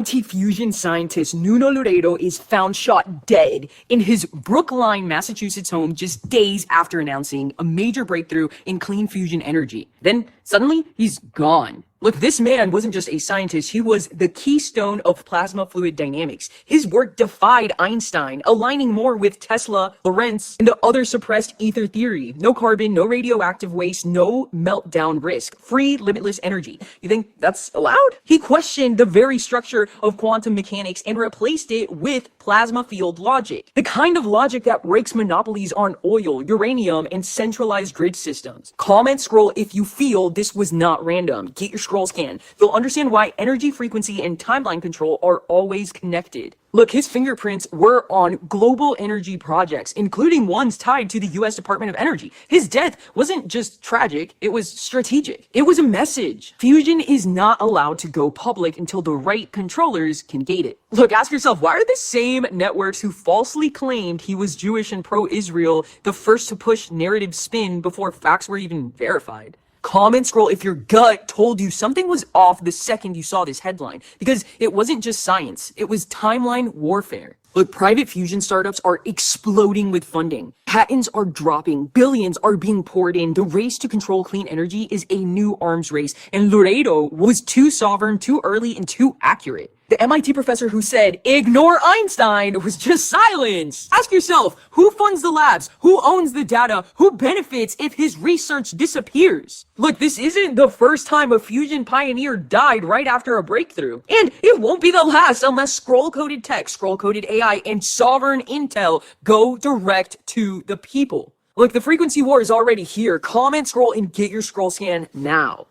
Fusion scientist Nuno Laredo is found shot dead in his Brookline, Massachusetts home just days after announcing a major breakthrough in clean fusion energy. Then suddenly he's gone. Look, this man wasn't just a scientist, he was the keystone of plasma fluid dynamics. His work defied Einstein, aligning more with Tesla, Lorentz, and the other suppressed ether theory. No carbon, no radioactive waste, no meltdown risk. Free, limitless energy. You think that's allowed? He questioned the very structure of quantum mechanics and replaced it with plasma field logic. The kind of logic that breaks monopolies on oil, uranium, and centralized grid systems. Comment scroll if you feel this was not random. Get your scroll scan. You'll understand why energy frequency and timeline control are always connected. Look, his fingerprints were on global energy projects, including ones tied to the US Department of Energy. His death wasn't just tragic, it was strategic. It was a message. Fusion is not allowed to go public until the right controllers can gate it. Look, ask yourself, why are the same networks who falsely claimed he was Jewish and pro-Israel the first to push narrative spin before facts were even verified? Comment scroll if your gut told you something was off the second you saw this headline, because it wasn't just science, it was timeline warfare. Look, private fusion startups are exploding with funding. Patents are dropping, billions are being poured in. The race to control clean energy is a new arms race, and Laredo was too sovereign, too early, and too accurate. The MIT professor who said, "Ignore Einstein," was just silence. Ask yourself, who funds the labs? Who owns the data? Who benefits if his research disappears? Look, this isn't the first time a fusion pioneer died right after a breakthrough. And it won't be the last unless scroll-coded tech, scroll-coded AI, and sovereign intel go direct to the people. Look, the frequency war is already here. Comment scroll and get your scroll scan now.